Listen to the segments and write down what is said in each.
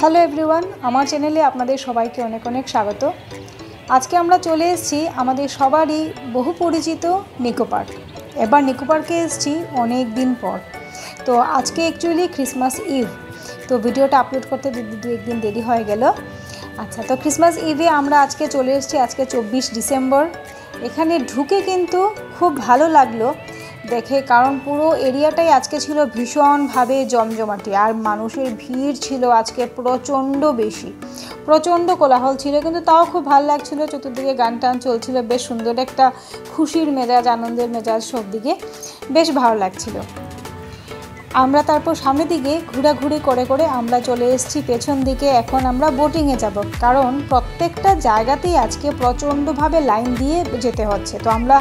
Hello everyone, আমার চ্যানেলে আপনাদের সবাইকে অনেক অনেক স্বাগত। আজকে আমরা চলে এসেছি আমাদের সবারই বহু পরিচিত নিকো পার্ক। এবার নিকো পার্কে এসেছি অনেক দিন পর। তো আজকে অ্যাকচুয়ালি ক্রিসমাস ইভ, তো ভিডিওটা আপলোড করতে দু একদিন দেরি হয়ে গেল। আচ্ছা, তো ক্রিসমাস ইভে আমরা আজকে চলে এসেছি, আজকে 24 ডিসেম্বর। এখানে ঢুকে কিন্তু খুব ভালো লাগলো দেখে, কারণ পুরো এরিয়াটাই আজকে ছিল ভীষণভাবে জমজমাটি, আর মানুষের ভিড় ছিল আজকে প্রচণ্ড বেশি, প্রচণ্ড কোলাহল ছিল, কিন্তু তাও খুব ভালো লাগছিল। চতুর্দিকে গান টান চলছিল, বেশ সুন্দর একটা খুশির মেজাজ, আনন্দের মেজাজ, সব দিকে বেশ ভালো লাগছিল। আমরা তারপর সামনের দিকে ঘোরাঘুরি করে করে আমরা চলে এসেছি পেছন দিকে। এখন আমরা বোটিংয়ে যাব, কারণ প্রত্যেকটা জায়গাতেই আজকে প্রচণ্ডভাবে লাইন দিয়ে যেতে হচ্ছে। তো আমরা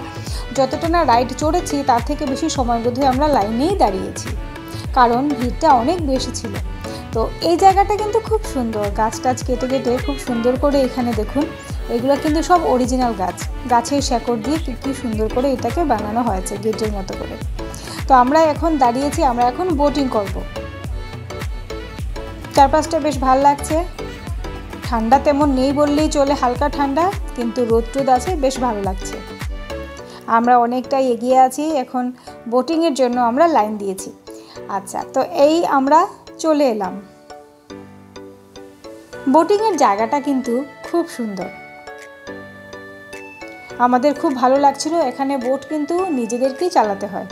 যতটা না রাইড চড়েছি তার থেকে বেশি সময় বোধহয় আমরা লাইনেই দাঁড়িয়েছি, কারণ ভিড়টা অনেক বেশি ছিল। তো এই জায়গাটা কিন্তু খুব সুন্দর, গাছ টাছ কেটে কেটে খুব সুন্দর করে, এখানে দেখুন এগুলো কিন্তু সব অরিজিনাল গাছ, গাছের শেকড় দিয়ে কি সুন্দর করে এটাকে বানানো হয়েছে গেটের মতো করে। তো আমরা এখন দাঁড়িয়েছি, আমরা এখন বোটিং করব। চারপাশটা বেশ ভালো লাগছে, ঠান্ডা তেমন নেই বললেই চলে, হালকা ঠান্ডা, কিন্তু রোদ টোদ আছে, বেশ ভালো লাগছে। আমরা অনেকটাই এগিয়ে আছি, এখন বোটিংয়ের জন্য আমরা লাইন দিয়েছি। আচ্ছা, তো এই আমরা চলে এলাম। বোটিংয়ের জায়গাটা কিন্তু খুব সুন্দর, আমাদের খুব ভালো লাগছিল। এখানে বোট কিন্তু নিজেদেরকেই চালাতে হয়।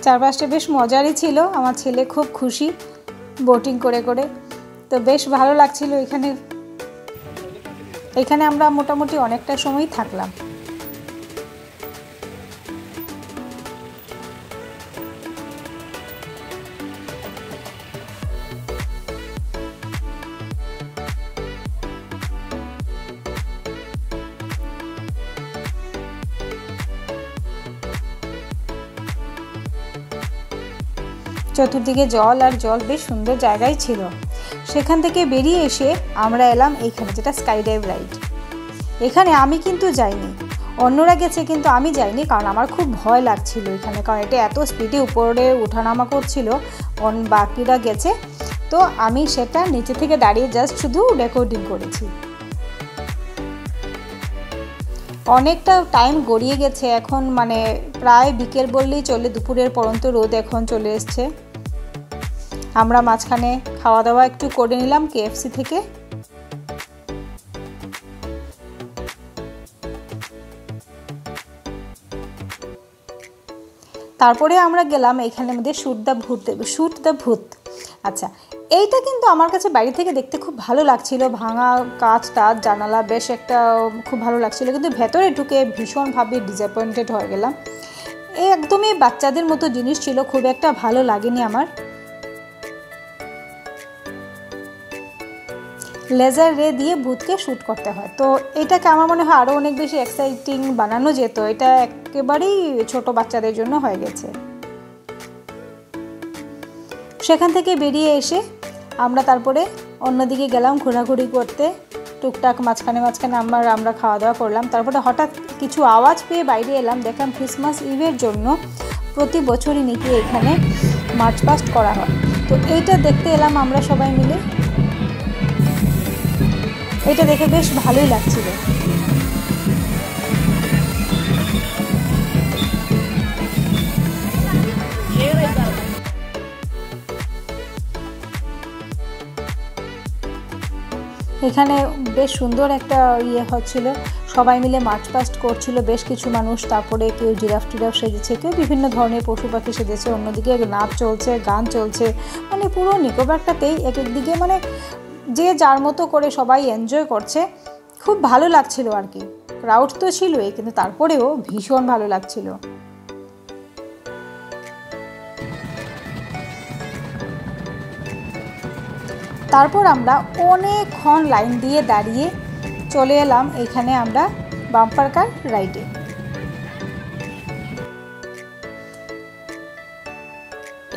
চারপাশটা বেশ মজারই ছিল, আমার ছেলে খুব খুশি বোটিং করে করে, তো বেশ ভালো লাগছিল। এখানে আমরা মোটামুটি অনেকটা সময় থাকলাম। চতুর্দিকে জল আর জল, বেশ সুন্দর জায়গায় ছিল। সেখান থেকে বেরিয়ে এসে আমরা এলাম এইখানে, যেটা স্কাই ডাইভ রাইড। এখানে আমি কিন্তু যাইনি, অন্যরা গেছে, কিন্তু আমি যাইনি, কারণ আমার খুব ভয় লাগছিল এখানে, কারণ এটা এত স্পিডে উপরে ওঠানামা করছিল। বাকিরা গেছে, তো আমি সেটা নিচে থেকে দাঁড়িয়ে জাস্ট শুধু রেকর্ডিং করেছি। অনেকটা টাইম গড়িয়ে গেছে, এখন মানে প্রায় বিকেল বললেই চলে, দুপুরের পরন্ত রোদ এখন চলে এসছে। আমরা মাঝখানে খাওয়া দাওয়া একটু করে নিলাম কেএফসি থেকে। তারপরে আমরা গেলাম এখানে মধ্যে শুট দ্য ভূত। আচ্ছা, এইটা কিন্তু আমার কাছে বাইরে থেকে দেখতে খুব ভালো লাগছিল, ভাঙা কাঁচ টাচ জানালা, বেশ একটা খুব ভালো লাগছিল, কিন্তু ভেতরে ঢুকে ভীষণভাবে ডিসঅ্যাপয়েন্টেড হয়ে গেলাম। এই একদমই বাচ্চাদের মতো জিনিস ছিল, খুব একটা ভালো লাগেনি আমার। লেজার রে দিয়ে ভূতকে শ্যুট করতে হয়, তো এটাকে আমার মনে হয় আরও অনেক বেশি এক্সাইটিং বানানো যেত। এটা একেবারেই ছোট বাচ্চাদের জন্য হয়ে গেছে। সেখান থেকে বেরিয়ে এসে আমরা তারপরে অন্যদিকে গেলাম ঘোরাঘুরি করতে, টুকটাক মাঝখানে আমরা খাওয়া দাওয়া করলাম। তারপরে হঠাৎ কিছু আওয়াজ পেয়ে বাইরে এলাম, দেখলাম ক্রিসমাস ইভের জন্য প্রতি বছরই নাকি এখানে মার্চ পাস্ট করা হয়। তো এইটা দেখতে এলাম আমরা সবাই মিলে, এটা দেখে বেশ ভালোই লাগছিল। এখানে বেশ সুন্দর একটা হচ্ছিল, সবাই মিলে মার্চ পাস্ট করছিল বেশ কিছু মানুষ। তারপরে কেউ জিরাফ টিরাফ সেজেছে, কেউ বিভিন্ন ধরনের পশু পাখি সেজেছে, অন্যদিকে নাচ চলছে, গান চলছে, মানে পুরো নিকো পার্কটাতেই এক একদিকে মানে যে যার মতো করে সবাই এনজয় করছে, খুব ভালো লাগছিল আর কি। ক্রাউড তো ছিলই, কিন্তু তারপরেও ভীষণ ভালো লাগছিল। তারপর আমরা অনেকক্ষণ লাইন দিয়ে দাঁড়িয়ে চলে এলাম এখানে আমরা বাম্পার কার রাইডে।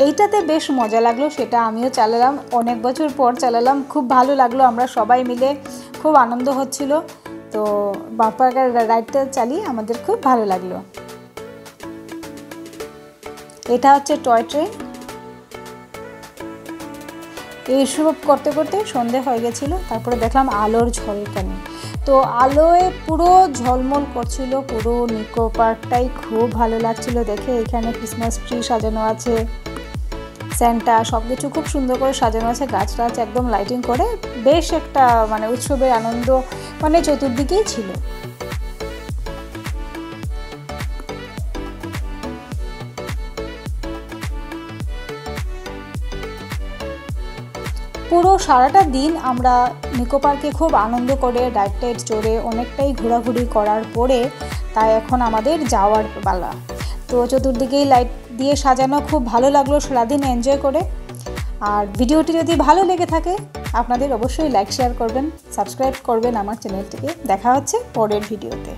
এইটাতে বেশ মজা লাগলো, সেটা আমিও চালালাম, অনেক বছর পর চালালাম, খুব ভালো লাগলো। আমরা সবাই মিলে খুব আনন্দ হচ্ছিল। তো বাম্পার কার রাইডটা চালিয়ে আমাদের খুব ভালো লাগলো। এটা হচ্ছে টয় ট্রেন। এইসব করতে করতে সন্ধে হয়ে গেছিলো। তারপরে দেখলাম আলোর ঝলকানি, তো আলোয় পুরো ঝলমল করছিল পুরো নিকো পার্কটাই, খুব ভালো লাগছিল দেখে। এখানে ক্রিসমাস ট্রি সাজানো আছে, স্যান্টা, সব কিছু খুব সুন্দর করে সাজানো আছে, গাছ টাছ একদম লাইটিং করে, বেশ একটা মানে উৎসবের আনন্দ মানে চতুর্দিকেই ছিল। পুরো সারাটা দিন আমরা নিকো পার্কে খুব আনন্দ করে রাইড টাইড চড়ে অনেকটাই ঘোরাঘুরি করার পরে তাই এখন আমাদের যাওয়ার পালা। তো চতুর্দিকেই লাইট দিয়ে সাজানো, খুব ভালো লাগলো সারাদিন এনজয় করে। আর ভিডিওটি যদি ভালো লেগে থাকে আপনাদের অবশ্যই লাইক শেয়ার করবেন, সাবস্ক্রাইব করবেন আমার চ্যানেলটিকে। দেখা হচ্ছে পরের ভিডিওতে।